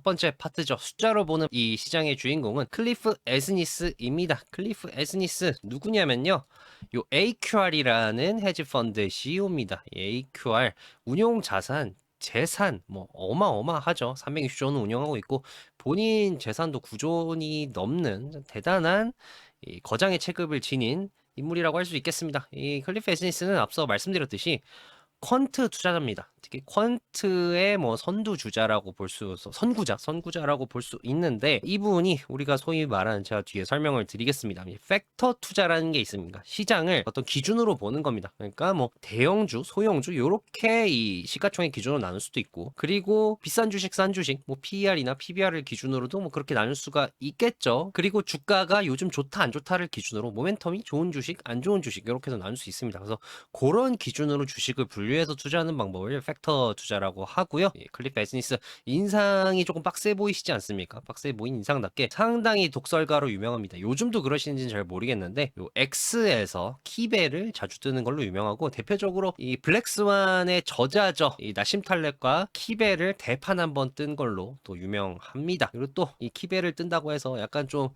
번째 파트죠. 숫자로 보는 이 시장의 주인공은 클리프 에스니스입니다. 클리프 에스니스 누구냐면요. 요 AQR이라는 헤지 펀드 CEO입니다. AQR 운용 자산 재산 뭐 어마어마하죠. 360조 원을 운영하고 있고 본인 재산도 9조 원이 넘는 대단한 이 거장의 체급을 지닌 인물이라고 할 수 있겠습니다. 이 클리프 에스니스는 앞서 말씀드렸듯이 퀀트 투자자입니다. 특히 퀀트의 뭐 선두주자라고 선구자라고 볼 수 있는데 이분이 우리가 소위 말하는 제가 뒤에 설명을 드리겠습니다. 이 팩터 투자라는 게 있습니다. 시장을 어떤 기준으로 보는 겁니다. 그러니까 뭐 대형주, 소형주 요렇게 이 시가총액 기준으로 나눌 수도 있고 그리고 비싼 주식, 싼 주식, 뭐 PER이나 PBR을 기준으로도 뭐 그렇게 나눌 수가 있겠죠. 그리고 주가가 요즘 좋다 안 좋다를 기준으로 모멘텀이 좋은 주식, 안 좋은 주식 이렇게 해서 나눌 수 있습니다. 그래서 그런 기준으로 주식을 분류해서 투자하는 방법을 팩터 투자라고 하고요. 클리프 에스니스 인상이 조금 빡세 보이시지 않습니까? 빡세 보인 인상답게 상당히 독설가로 유명합니다. 요즘도 그러시는지는 잘 모르겠는데 요 X에서 키벨을 자주 뜨는 걸로 유명하고 대표적으로 이 블랙스완의 저자죠. 이 나심 탈렙과 키벨을 대판 한번 뜬 걸로 또 유명합니다. 그리고 또 이 키벨을 뜬다고 해서 약간 좀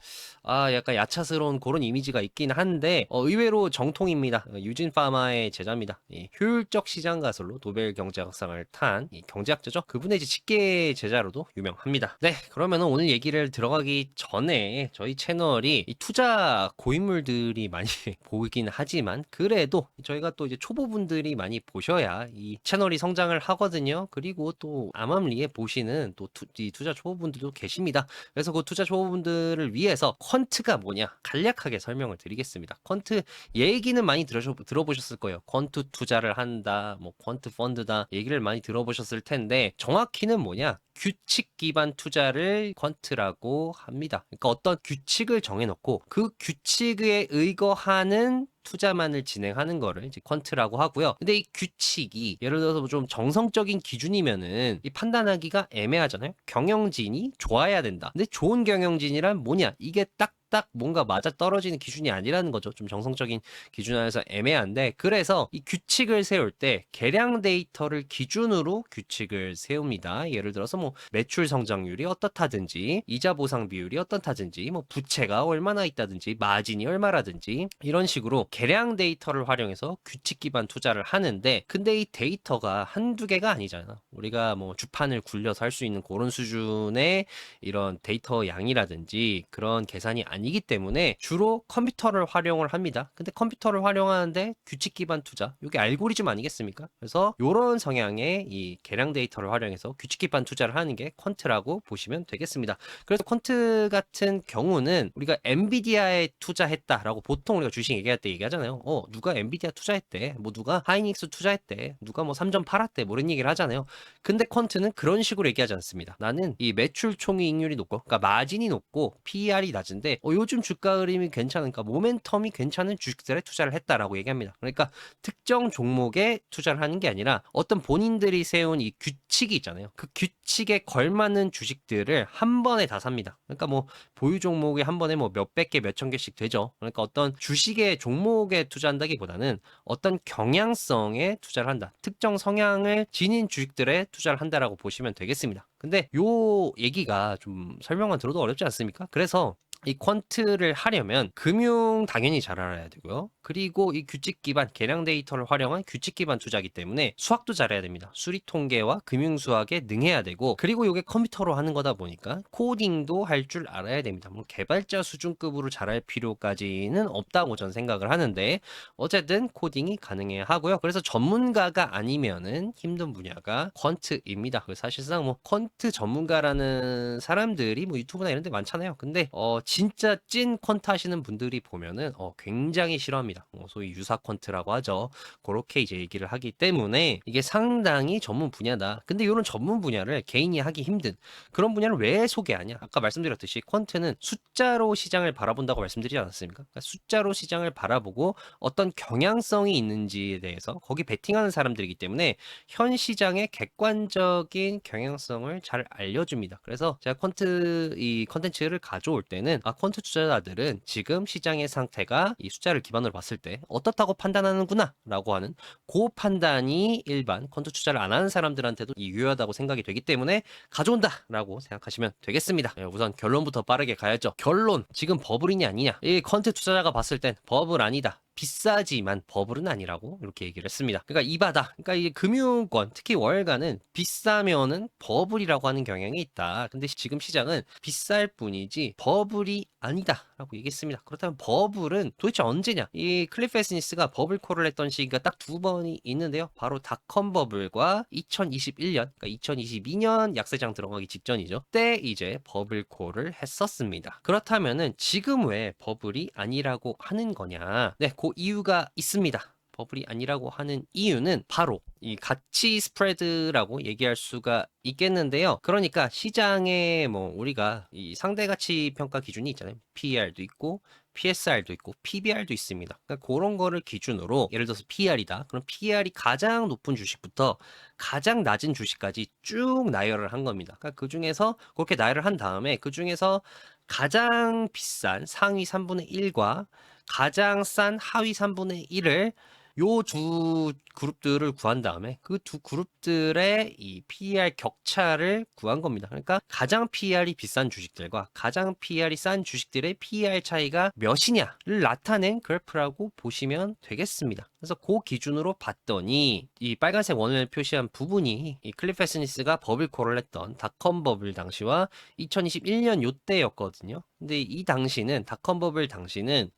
약간 야차스러운 그런 이미지가 있긴 한데 의외로 정통입니다. 유진 파마의 제자입니다. 효율적 시장 가설로 노벨 경제학상을 탄 경제학자죠. 그분의 이제 직계 제자로도 유명합니다. 네, 그러면 오늘 얘기를 들어가기 전에 저희 채널이 이 투자 고인물들이 많이 보이긴 하지만 그래도 저희가 또 이제 초보분들이 많이 보셔야 이 채널이 성장을 하거든요. 그리고 또 암암리에 보시는 또 이 투자 초보분들도 계십니다. 그래서 그 투자 초보분들을 위해서 퀀트가 뭐냐 간략하게 설명을 드리겠습니다. 퀀트 얘기는 많이 들어보셨을 거예요. 퀀트 투자를 한다, 뭐 퀀트 펀드다 얘기를 많이 들어보셨을 텐데 정확히는 뭐냐? 규칙 기반 투자를 퀀트라고 합니다. 그러니까 어떤 규칙을 정해놓고 그 규칙에 의거하는 투자만을 진행하는 거를 이제 퀀트라고 하고요. 근데 이 규칙이 예를 들어서 좀 정성적인 기준이면은 이 판단하기가 애매하잖아요. 경영진이 좋아야 된다. 근데 좋은 경영진이란 뭐냐? 이게 딱 뭔가 맞아 떨어지는 기준이 아니라는 거죠. 좀 정성적인 기준 안에서 애매한데 그래서 이 규칙을 세울 때 계량 데이터를 기준으로 규칙을 세웁니다. 예를 들어서 뭐 매출 성장률이 어떻다든지 이자 보상 비율이 어떻다든지 뭐 부채가 얼마나 있다든지 마진이 얼마라든지 이런 식으로 계량 데이터를 활용해서 규칙 기반 투자를 하는데 근데 이 데이터가 한두 개가 아니잖아. 우리가 뭐 주판을 굴려서 할 수 있는 그런 수준의 이런 데이터 양이라든지 그런 계산이 아니기 때문에 주로 컴퓨터를 활용을 합니다. 근데 컴퓨터를 활용하는데 규칙 기반 투자, 이게 알고리즘 아니겠습니까? 그래서 이런 성향의 이 계량 데이터를 활용해서 규칙 기반 투자를 하는 게 퀀트라고 보시면 되겠습니다. 그래서 퀀트 같은 경우는 우리가 엔비디아에 투자했다라고 보통 우리가 주식 얘기할 때 얘기하잖아요. 누가 엔비디아 투자했대, 뭐 누가 하이닉스 투자했대, 누가 뭐 3점 팔았대, 뭐 이런 얘기를 하잖아요. 근데 퀀트는 그런 식으로 얘기하지 않습니다. 나는 이 매출 총이익률이 높고, 그러니까 마진이 높고 PER이 낮은데 요즘 주가 흐름이 괜찮으니까 모멘텀이 괜찮은 주식들에 투자를 했다라고 얘기합니다. 그러니까 특정 종목에 투자를 하는 게 아니라 어떤 본인들이 세운 이 규칙이 있잖아요. 그 규칙에 걸맞는 주식들을 한 번에 다 삽니다. 그러니까 뭐 보유 종목이 한 번에 뭐 몇백 개, 몇천 개씩 되죠. 그러니까 어떤 주식의 종목에 투자한다기보다는 어떤 경향성에 투자를 한다. 특정 성향을 지닌 주식들에 투자를 한다라고 보시면 되겠습니다. 근데 요 얘기가 좀 설명만 들어도 어렵지 않습니까? 그래서 이 퀀트를 하려면 금융 당연히 잘 알아야 되고요. 그리고 이 규칙 기반 계량 데이터를 활용한 규칙 기반 투자이기 때문에 수학도 잘해야 됩니다. 수리 통계와 금융 수학에 능해야 되고 그리고 이게 컴퓨터로 하는 거다 보니까 코딩도 할 줄 알아야 됩니다. 뭐 개발자 수준급으로 잘할 필요까지는 없다고 저는 생각을 하는데 어쨌든 코딩이 가능해야 하고요. 그래서 전문가가 아니면은 힘든 분야가 퀀트입니다. 사실상 뭐 퀀트 전문가라는 사람들이 뭐 유튜브나 이런 데 많잖아요. 근데 진짜 찐 퀀트 하시는 분들이 보면은 굉장히 싫어합니다. 소위 유사 퀀트라고 하죠. 그렇게 이제 얘기를 하기 때문에 이게 상당히 전문 분야다. 근데 이런 전문 분야를 개인이 하기 힘든 그런 분야를 왜 소개하냐? 아까 말씀드렸듯이 퀀트는 숫자로 시장을 바라본다고 말씀드리지 않았습니까? 그러니까 숫자로 시장을 바라보고 어떤 경향성이 있는지에 대해서 거기 베팅하는 사람들이기 때문에 현 시장의 객관적인 경향성을 잘 알려줍니다. 그래서 제가 퀀트 이 컨텐츠를 가져올 때는 퀀트 투자자들은 지금 시장의 상태가 이 숫자를 기반으로 봤을 때 어떻다고 판단하는구나 라고 하는 그 판단이 일반 퀀트 투자를 안 하는 사람들한테도 유효하다고 생각이 되기 때문에 가져온다 라고 생각하시면 되겠습니다. 우선 결론부터 빠르게 가야죠. 결론, 지금 버블이냐 아니냐. 이 퀀트 투자자가 봤을 땐 버블 아니다, 비싸지만 버블은 아니라고 이렇게 얘기를 했습니다. 그러니까 이 바닥, 그러니까 이 금융권, 특히 월가는 비싸면은 버블이라고 하는 경향이 있다. 근데 지금 시장은 비쌀 뿐이지 버블이 아니다라고 얘기했습니다. 그렇다면 버블은 도대체 언제냐? 이 클리프 에스니스가 버블 콜을 했던 시기가 딱 두 번이 있는데요. 바로 닷컴 버블과 2021년, 그러니까 2022년 약세장 들어가기 직전이죠. 때 이제 버블 콜을 했었습니다. 그렇다면은 지금 왜 버블이 아니라고 하는 거냐? 네, 그 이유가 있습니다. 버블이 아니라고 하는 이유는 바로 이 가치 스프레드라고 얘기할 수가 있겠는데요. 그러니까 시장에 뭐 우리가 이 상대 가치 평가 기준이 있잖아요. PER도 있고 PSR도 있고 PBR도 있습니다. 그러니까 그런 거를 기준으로 예를 들어서 PER이다. 그럼 PER이 가장 높은 주식부터 가장 낮은 주식까지 쭉 나열을 한 겁니다. 그러니까 그 중에서 그렇게 나열을 한 다음에 그 중에서 가장 비싼 상위 3분의 1과 가장 싼 하위 3분의 1을 요 두 그룹들을 구한 다음에 그 두 그룹들의 이 PER 격차를 구한 겁니다. 그러니까 가장 PER이 비싼 주식들과 가장 PER이 싼 주식들의 PER 차이가 몇이냐를 나타낸 그래프라고 보시면 되겠습니다. 그래서 그 기준으로 봤더니 이 빨간색 원을 표시한 부분이 이 클리프 에스니스가 버블 콜을 했던 닷컴 버블 당시와 2021년 요때였거든요. 근데 이 당시는 닷컴 버블 당시는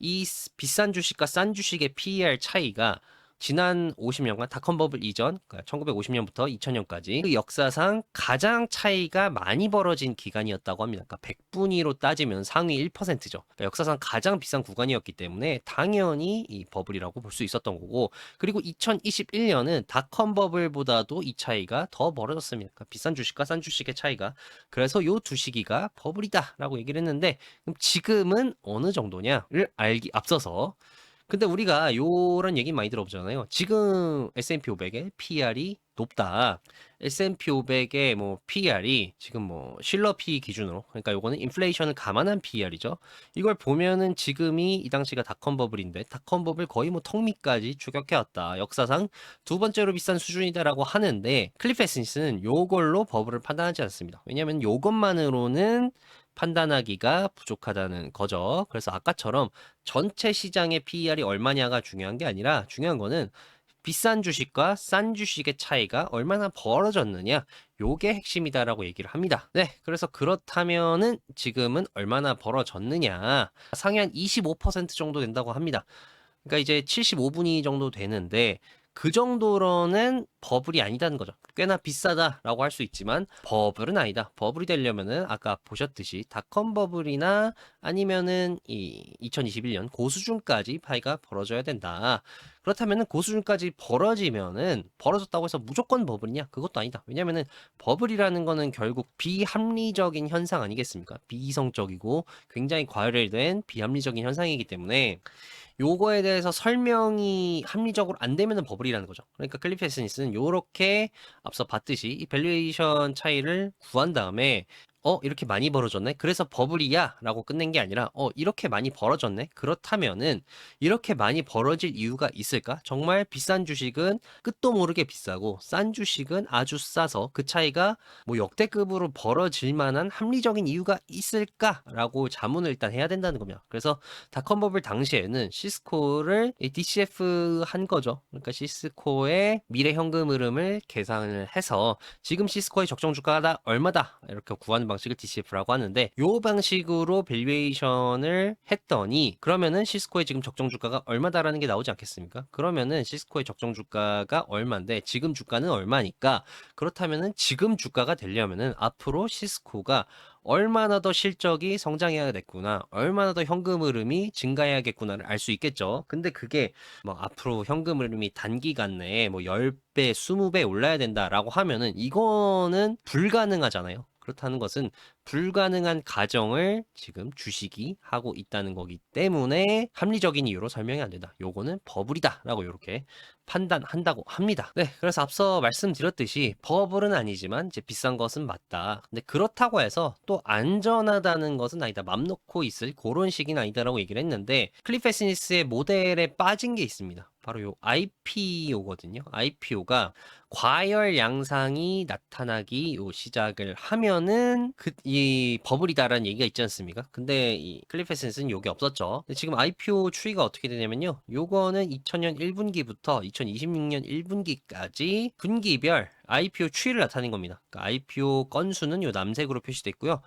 이 비싼 주식과 싼 주식의 PER 차이가 지난 50년간 닷컴 버블 이전, 그러니까 1950년부터 2000년까지 그 역사상 가장 차이가 많이 벌어진 기간이었다고 합니다. 그러니까 100분위로 따지면 상위 1%죠. 그러니까 역사상 가장 비싼 구간이었기 때문에 당연히 이 버블이라고 볼 수 있었던 거고, 그리고 2021년은 닷컴 버블보다도 이 차이가 더 벌어졌습니다. 그러니까 비싼 주식과 싼 주식의 차이가. 그래서 요 두 시기가 버블이다라고 얘기를 했는데, 그럼 지금은 어느 정도냐를 알기 앞서서, 근데 우리가 요런 얘기 많이 들어보잖아요. 지금 S&P 500의 PR이 높다. S&P 500의 뭐 PR이 지금 뭐 실러 P 기준으로, 그러니까 요거는 인플레이션을 감안한 PR이죠. 이걸 보면은 지금이 이 당시가 닷컴 버블인데 닷컴 버블 거의 뭐 턱밑까지 추격해 왔다. 역사상 두 번째로 비싼 수준이다라고 하는데 클리프 에스니스는 요걸로 버블을 판단하지 않습니다. 왜냐면 요것만으로는 판단하기가 부족하다는 거죠. 그래서 아까처럼 전체 시장의 PER이 얼마냐가 중요한 게 아니라 중요한 거는 비싼 주식과 싼 주식의 차이가 얼마나 벌어졌느냐, 요게 핵심이다라고 얘기를 합니다. 네, 그래서 그렇다면은 지금은 얼마나 벌어졌느냐, 상위 한 25% 정도 된다고 합니다. 그러니까 이제 75분위 정도 되는데 그 정도로는 버블이 아니다는 거죠. 꽤나 비싸다라고 할 수 있지만 버블은 아니다. 버블이 되려면은 아까 보셨듯이 닷컴 버블이나 아니면은 이 2021년 고수준까지 파이가 벌어져야 된다. 그렇다면은 고수준까지 벌어지면은 벌어졌다고 해서 무조건 버블이냐? 그것도 아니다. 왜냐면은 버블이라는 거는 결국 비합리적인 현상 아니겠습니까? 비이성적이고 굉장히 과열된 비합리적인 현상이기 때문에 요거에 대해서 설명이 합리적으로 안 되면은 버블이라는 거죠. 그러니까 클리프 에스니스는 요렇게 앞서 봤듯이 이 밸류에이션 차이를 구한 다음에 이렇게 많이 벌어졌네? 그래서 버블이야? 라고 끝낸 게 아니라 이렇게 많이 벌어졌네? 그렇다면은 이렇게 많이 벌어질 이유가 있을까? 정말 비싼 주식은 끝도 모르게 비싸고 싼 주식은 아주 싸서 그 차이가 뭐 역대급으로 벌어질 만한 합리적인 이유가 있을까? 라고 자문을 일단 해야 된다는 겁니다. 그래서 닷컴 버블 당시에는 시스코를 DCF 한 거죠. 그러니까 시스코의 미래 현금 흐름을 계산을 해서 지금 시스코의 적정 주가가 얼마다 이렇게 구하는 방식을 DCF라고 하는데, 요 방식으로 밸류에이션을 했더니 그러면은 시스코의 지금 적정 주가가 얼마다라는 게 나오지 않겠습니까? 그러면은 시스코의 적정 주가가 얼마인데 지금 주가는 얼마니까, 그렇다면은 지금 주가가 되려면은 앞으로 시스코가 얼마나 더 실적이 성장해야겠구나, 얼마나 더 현금 흐름이 증가해야겠구나를 알 수 있겠죠. 근데 그게 뭐 앞으로 현금 흐름이 단기간 내에 뭐 10배, 20배 올라야 된다라고 하면은 이거는 불가능하잖아요. 그렇다는 것은 불가능한 가정을 지금 주식이 하고 있다는 거기 때문에 합리적인 이유로 설명이 안 된다. 요거는 버블이다라고 이렇게 판단한다고 합니다. 네, 그래서 앞서 말씀드렸듯이 버블은 아니지만 이제 비싼 것은 맞다. 근데 그렇다고 해서 또 안전하다는 것은 아니다. 맘 놓고 있을 그런 식은 아니다라고 얘기를 했는데 클리프 에스니스의 모델에 빠진 게 있습니다. 바로 요 IPO거든요. IPO가 과열 양상이 나타나기 요 시작을 하면은 이 버블이다라는 얘기가 있지 않습니까? 근데 이 클리프 에스니스는 요게 없었죠. 근데 지금 IPO 추이가 어떻게 되냐면요. 요거는 2000년 1분기부터 2026년 1분기까지 분기별 IPO 추이를 나타낸 겁니다. 그러니까 IPO 건수는 요 남색으로 표시되어 있고요.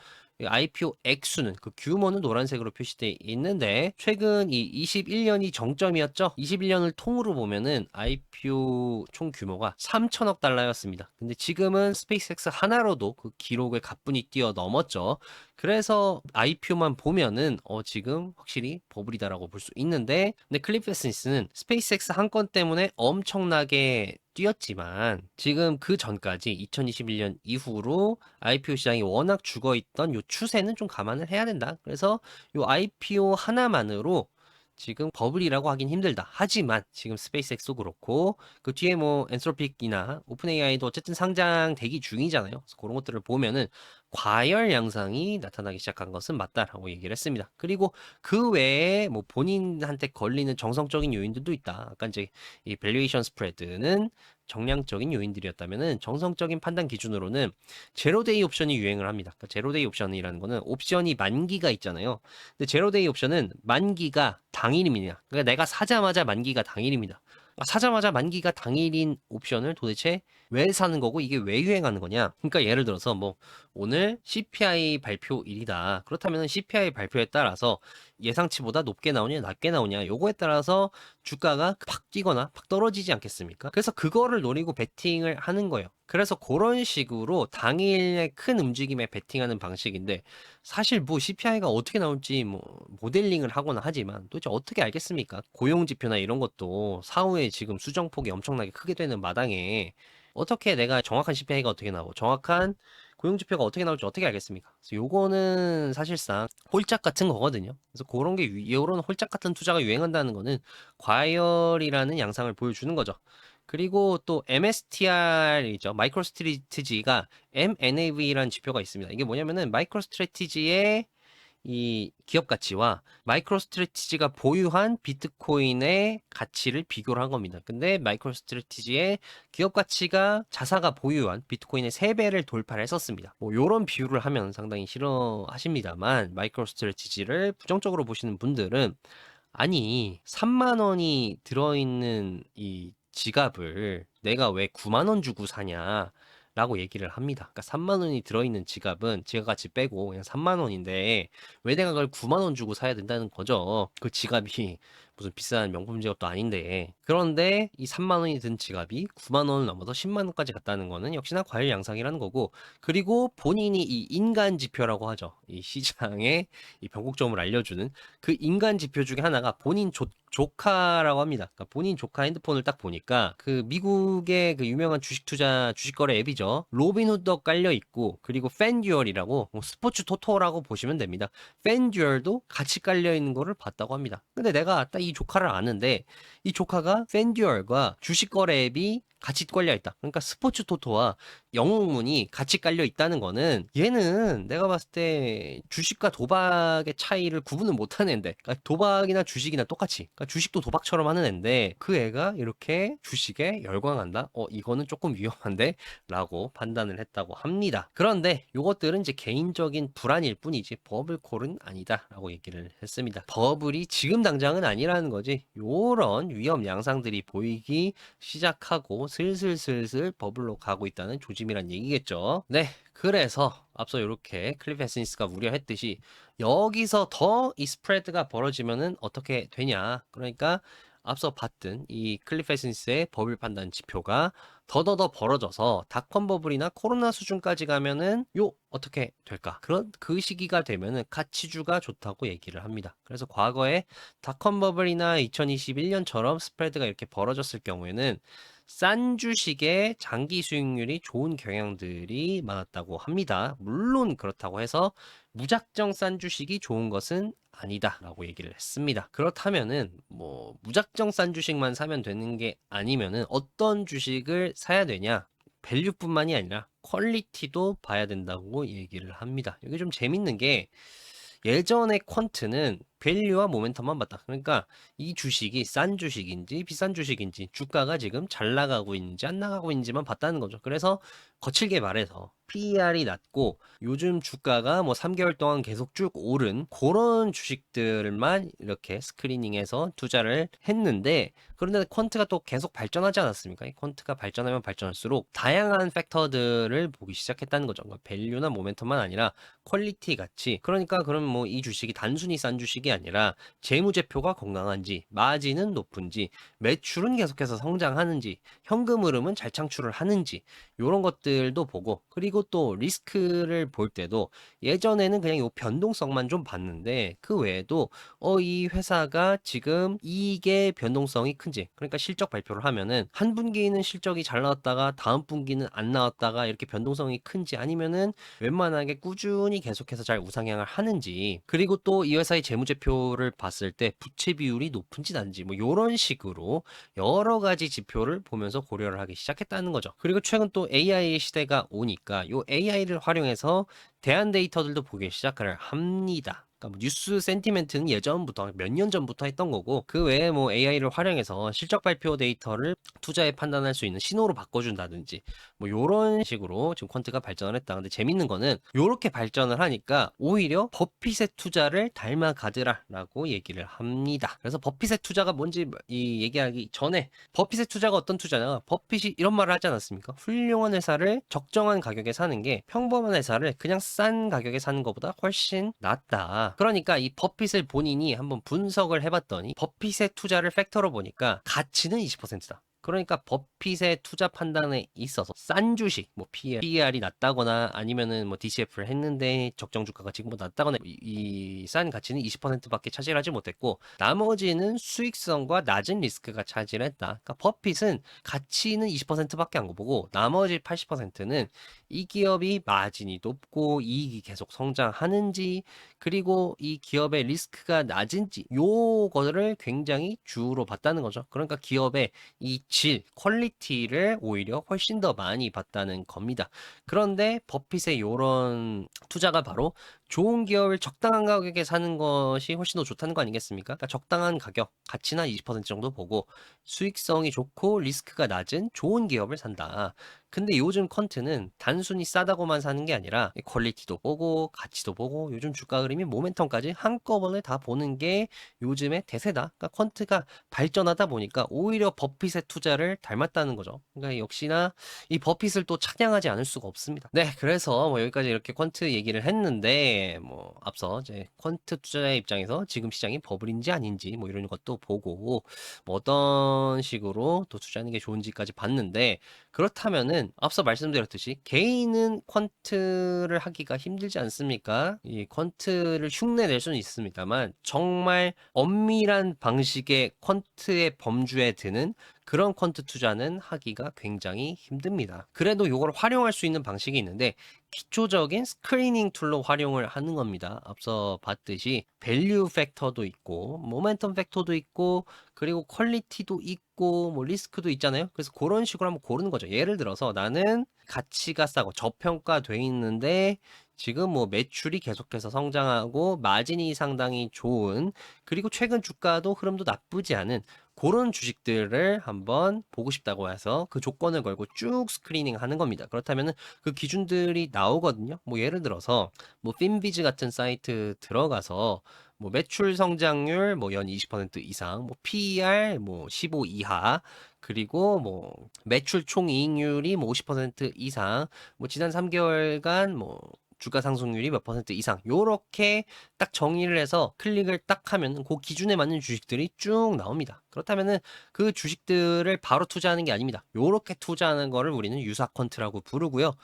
IPO 액수는 그 규모는 노란색으로 표시되어 있는데 최근 이 21년이 정점이었죠. 21년을 통으로 보면은 IPO 총 규모가 3천억 달러였습니다. 근데 지금은 스페이스X 하나로도 그 기록을 가뿐히 뛰어넘었죠. 그래서 IPO만 보면은 지금 확실히 버블이다라고 볼 수 있는데 근데 클리프 에스니스는 스페이스X 한 건 때문에 엄청나게 뛰었지만 지금 그 전까지 2021년 이후로 IPO 시장이 워낙 죽어있던 요 추세는 좀 감안을 해야 된다. 그래서 요 IPO 하나만으로 지금 버블이라고 하긴 힘들다. 하지만 지금 스페이스X도 그렇고 그 뒤에 뭐 엔트로픽이나 오픈 AI도 어쨌든 상장 대기 중이잖아요. 그래서 그런 것들을 보면은 과열 양상이 나타나기 시작한 것은 맞다라고 얘기를 했습니다. 그리고 그 외에 뭐 본인한테 걸리는 정성적인 요인들도 있다. 아까 이제 이 밸류에이션 스프레드는 정량적인 요인들이었다면은 정성적인 판단 기준으로는 제로데이 옵션이 유행을 합니다. 그러니까 제로데이 옵션이라는 거는 옵션이 만기가 있잖아요. 근데 제로데이 옵션은 만기가 당일입니다. 그러니까 내가 사자마자 만기가 당일입니다. 사자마자 만기가 당일인 옵션을 도대체 왜 사는 거고 이게 왜 유행하는 거냐? 그러니까 예를 들어서 뭐 오늘 CPI 발표일이다. 그렇다면 CPI 발표에 따라서 예상치보다 높게 나오냐 낮게 나오냐 요거에 따라서 주가가 팍 뛰거나 팍 떨어지지 않겠습니까? 그래서 그거를 노리고 베팅을 하는 거예요. 그래서 그런 식으로 당일에 큰 움직임에 베팅하는 방식인데 사실 뭐 CPI가 어떻게 나올지 뭐 모델링을 하거나 하지만 도대체 어떻게 알겠습니까? 고용 지표나 이런 것도 사후에 지금 수정폭이 엄청나게 크게 되는 마당에 어떻게 내가 정확한 CPI가 어떻게 나오고 정확한 고용 지표가 어떻게 나올지 어떻게 알겠습니까? 그래서 요거는 사실상 홀짝 같은 거거든요. 그래서 그런 게 이런 홀짝 같은 투자가 유행한다는 거는 과열이라는 양상을 보여주는 거죠. 그리고 또 MSTR이죠. 마이크로 스트래티지가 MNAV라는 지표가 있습니다. 이게 뭐냐면은 마이크로 스트래티지의 이 기업 가치와 마이크로 스트래티지가 보유한 비트코인의 가치를 비교를 한 겁니다. 근데 마이크로 스트래티지의 기업 가치가 자사가 보유한 비트코인의 3배를 돌파를 했었습니다. 뭐 요런 비유를 하면 상당히 싫어하십니다만 마이크로 스트래티지를 부정적으로 보시는 분들은 아니 3만 원이 들어있는 이 지갑을 내가 왜 9만 원 주고 사냐 라고 얘기를 합니다. 그러니까 3만 원이 들어있는 지갑은 지갑같이 빼고 그냥 3만 원인데 왜 내가 그걸 9만 원 주고 사야 된다는 거죠. 그 지갑이 무슨 비싼 명품 지갑도 아닌데. 그런데 이 3만 원이 든 지갑이 9만 원을 넘어서 10만 원까지 갔다는 거는 역시나 과열 양상이라는 거고 그리고 본인이 이 인간 지표라고 하죠. 이 시장의 이 변곡점을 알려주는 그 인간 지표 중에 하나가 본인 조카라고 합니다. 그러니까 본인 조카 핸드폰을 딱 보니까 그 미국의 그 유명한 주식 투자 주식 거래 앱이죠. 로빈후드 깔려 있고 그리고 팬듀얼이라고 뭐 스포츠 토토라고 보시면 됩니다. 팬듀얼도 같이 깔려 있는 거를 봤다고 합니다. 근데 내가 딱 이 조카를 아는데 이 조카가 팬듀얼과 주식 거래 앱이 같이 깔려 있다. 그러니까 스포츠 토토와 영웅문이 같이 깔려 있다는 거는 얘는 내가 봤을 때 주식과 도박의 차이를 구분을 못 하는 애인데 그러니까 도박이나 주식이나 똑같이 그러니까 주식도 도박처럼 하는 애인데 그 애가 이렇게 주식에 열광한다? 이거는 조금 위험한데? 라고 판단을 했다고 합니다. 그런데 이것들은 이제 개인적인 불안일 뿐이지 버블콜은 아니다 라고 얘기를 했습니다. 버블이 지금 당장은 아니라는 거지 요런 위험 양상들이 보이기 시작하고 슬슬 버블로 가고 있다는 조짐이란 얘기겠죠. 네, 그래서 앞서 이렇게 클리프 에스니스가 우려했듯이 여기서 더 이 스프레드가 벌어지면은 어떻게 되냐. 그러니까 앞서 봤던 이 클리프 에스니스의 버블 판단 지표가 더더더 벌어져서 닷컴 버블이나 코로나 수준까지 가면은 어떻게 될까? 그런 그 시기가 되면은 가치주가 좋다고 얘기를 합니다. 그래서 과거에 닷컴 버블이나 2021년처럼 스프레드가 이렇게 벌어졌을 경우에는 싼 주식의 장기 수익률이 좋은 경향들이 많았다고 합니다. 물론 그렇다고 해서 무작정 싼 주식이 좋은 것은 아니다라고 얘기를 했습니다. 그렇다면은 뭐 무작정 싼 주식만 사면 되는 게 아니면은 어떤 주식을 사야 되냐? 밸류뿐만이 아니라 퀄리티도 봐야 된다고 얘기를 합니다. 이게 좀 재밌는 게 예전에 퀀트는 밸류와 모멘텀만 봤다. 그러니까 이 주식이 싼 주식인지 비싼 주식인지 주가가 지금 잘 나가고 있는지 안 나가고 있는지만 봤다는 거죠. 그래서 거칠게 말해서 PER이 낮고 요즘 주가가 뭐 3개월 동안 계속 쭉 오른 그런 주식들만 이렇게 스크리닝해서 투자를 했는데, 그런데 퀀트가 또 계속 발전하지 않았습니까? 이 퀀트가 발전하면 발전할수록 다양한 팩터들을 보기 시작했다는 거죠. 그러니까 밸류나 모멘텀만 아니라 퀄리티 같이. 그러니까 그럼 뭐 이 주식이 단순히 싼 주식이 아니라 재무제표가 건강한지, 마진은 높은지, 매출은 계속해서 성장하는지, 현금 흐름은 잘 창출을 하는지, 이런 것들도 보고, 그리고 또 리스크를 볼 때도 예전에는 그냥 요 변동성만 좀 봤는데 그 외에도 이 회사가 지금 이게 변동성이 큰지, 그러니까 실적 발표를 하면은 한 분기는 실적이 잘 나왔다가 다음 분기는 안 나왔다가 이렇게 변동성이 큰지, 아니면은 웬만하게 꾸준히 계속해서 잘 우상향을 하는지, 그리고 또 이 회사의 재무제표를 봤을 때 부채 비율이 높은지 낮은지, 뭐 이런 식으로 여러 가지 지표를 보면서 고려를 하기 시작했다는 거죠. 그리고 최근 또 AI 시대가 오니까 요 AI를 활용해서 대안 데이터들도 보기 시작을 합니다. 그러니까 뭐 뉴스 센티멘트는 예전부터 몇 년 전부터 했던 거고, 그 외에 뭐 AI를 활용해서 실적 발표 데이터를 투자에 판단할 수 있는 신호로 바꿔준다든지 뭐 요런 식으로 지금 퀀트가 발전을 했다. 근데 재밌는 거는 요렇게 발전을 하니까 오히려 버핏의 투자를 닮아가더라라고 얘기를 합니다. 그래서 버핏의 투자가 뭔지 이 얘기하기 전에, 버핏의 투자가 어떤 투자냐, 버핏이 이런 말을 하지 않았습니까? 훌륭한 회사를 적정한 가격에 사는 게 평범한 회사를 그냥 싼 가격에 사는 것보다 훨씬 낫다. 그러니까 이 버핏을 본인이 한번 분석을 해봤더니 버핏의 투자를 팩터로 보니까 가치는 20%다. 그러니까 버핏의 투자 판단에 있어서 싼 주식, 뭐 PER이 낮다거나 아니면은 뭐 DCF를 했는데 적정 주가가 지금보다 낮다거나 이 싼 가치는 20%밖에 차지하지 못했고, 나머지는 수익성과 낮은 리스크가 차지했다. 그러니까 버핏은 가치는 20%밖에 안 보고 나머지 80%는 이 기업이 마진이 높고 이익이 계속 성장하는지, 그리고 이 기업의 리스크가 낮은지, 요거를 굉장히 주로 봤다는 거죠. 그러니까 기업의 이 질, 퀄리티를 오히려 훨씬 더 많이 봤다는 겁니다. 그런데 버핏의 이런 투자가 바로 좋은 기업을 적당한 가격에 사는 것이 훨씬 더 좋다는 거 아니겠습니까? 그러니까 적당한 가격, 가치나 20% 정도 보고 수익성이 좋고 리스크가 낮은 좋은 기업을 산다. 근데 요즘 퀀트는 단순히 싸다고만 사는 게 아니라 퀄리티도 보고 가치도 보고 요즘 주가 흐름이 모멘텀까지 한꺼번에 다 보는 게 요즘의 대세다. 그러니까 퀀트가 발전하다 보니까 오히려 버핏의 투자를 닮았다는 거죠. 그러니까 역시나 이 버핏을 또 찬양하지 않을 수가 없습니다. 네, 그래서 뭐 여기까지 이렇게 퀀트 얘기를 했는데, 뭐 앞서 이제 퀀트 투자자의 입장에서 지금 시장이 버블인지 아닌지 뭐 이런 것도 보고 뭐 어떤 식으로 또 투자하는 게 좋은지까지 봤는데, 그렇다면은 앞서 말씀드렸듯이 개인은 퀀트를 하기가 힘들지 않습니까? 이 퀀트를 흉내낼 수는 있습니다만 정말 엄밀한 방식의 퀀트의 범주에 드는 그런 퀀트 투자는 하기가 굉장히 힘듭니다. 그래도 이걸 활용할 수 있는 방식이 있는데 기초적인 스크리닝 툴로 활용을 하는 겁니다. 앞서 봤듯이 밸류 팩터도 있고 모멘텀 팩터도 있고 그리고 퀄리티도 있고 뭐 리스크도 있잖아요. 그래서 그런 식으로 한번 고르는 거죠. 예를 들어서 나는 가치가 싸고 저평가돼 있는데 지금 뭐 매출이 계속해서 성장하고 마진이 상당히 좋은, 그리고 최근 주가도 흐름도 나쁘지 않은 그런 주식들을 한번 보고 싶다고 해서 그 조건을 걸고 쭉 스크리닝 하는 겁니다. 그렇다면은 그 기준들이 나오거든요. 뭐 예를 들어서 뭐 핀비즈 같은 사이트 들어가서 뭐 매출 성장률 뭐 연 20% 이상, 뭐 PER 뭐 15 이하, 그리고 뭐 매출 총이익률이 뭐 50% 이상, 뭐 지난 3개월간 뭐 주가 상승률이 몇 퍼센트 이상, 요렇게 딱 정의를 해서 클릭을 딱 하면 그 기준에 맞는 주식들이 쭉 나옵니다. 그렇다면은 그 주식들을 바로 투자하는 게 아닙니다. 요렇게 투자하는 거를 우리는 유사 퀀트라고 부르고요.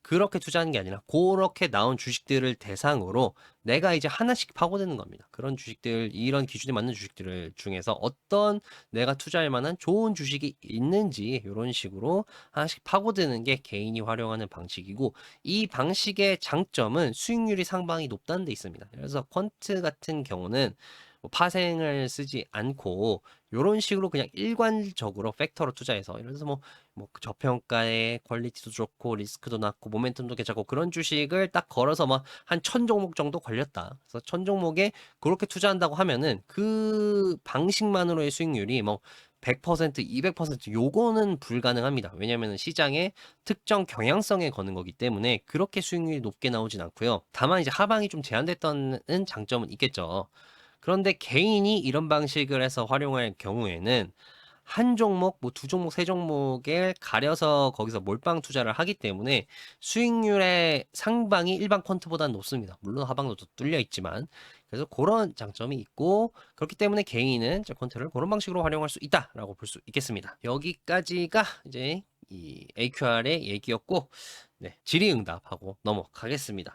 그렇게 투자하는 게 아니라 고렇게 나온 주식들을 대상으로 내가 이제 하나씩 파고드는 겁니다. 그런 주식들, 이런 기준에 맞는 주식들을 중에서 어떤 내가 투자할 만한 좋은 주식이 있는지 이런 식으로 하나씩 파고드는 게 개인이 활용하는 방식이고, 이 방식의 장점은 수익률이 상당히 높다는 데 있습니다. 그래서 퀀트 같은 경우는 뭐 파생을 쓰지 않고 이런 식으로 그냥 일관적으로 팩터로 투자해서, 예를 들어서 뭐 저평가에 퀄리티도 좋고 리스크도 낮고 모멘텀도 괜찮고 그런 주식을 딱 걸어서 막 한 1000종목 정도 걸렸다. 그래서 1000종목에 그렇게 투자한다고 하면은 그 방식만으로의 수익률이 뭐 100%, 200% 요거는 불가능합니다. 왜냐하면 시장의 특정 경향성에 거는 거기 때문에 그렇게 수익률이 높게 나오진 않고요. 다만 이제 하방이 좀 제한됐다는 장점은 있겠죠. 그런데 개인이 이런 방식을 해서 활용할 경우에는 한 종목, 뭐 두 종목, 세 종목을 가려서 거기서 몰빵 투자를 하기 때문에 수익률의 상방이 일반 퀀트보다는 높습니다. 물론 하방도 뚫려 있지만. 그래서 그런 장점이 있고, 그렇기 때문에 개인은 이제 퀀트를 그런 방식으로 활용할 수 있다라고 볼 수 있겠습니다. 여기까지가 이제 이 AQR의 얘기였고, 네, 질의응답하고 넘어가겠습니다.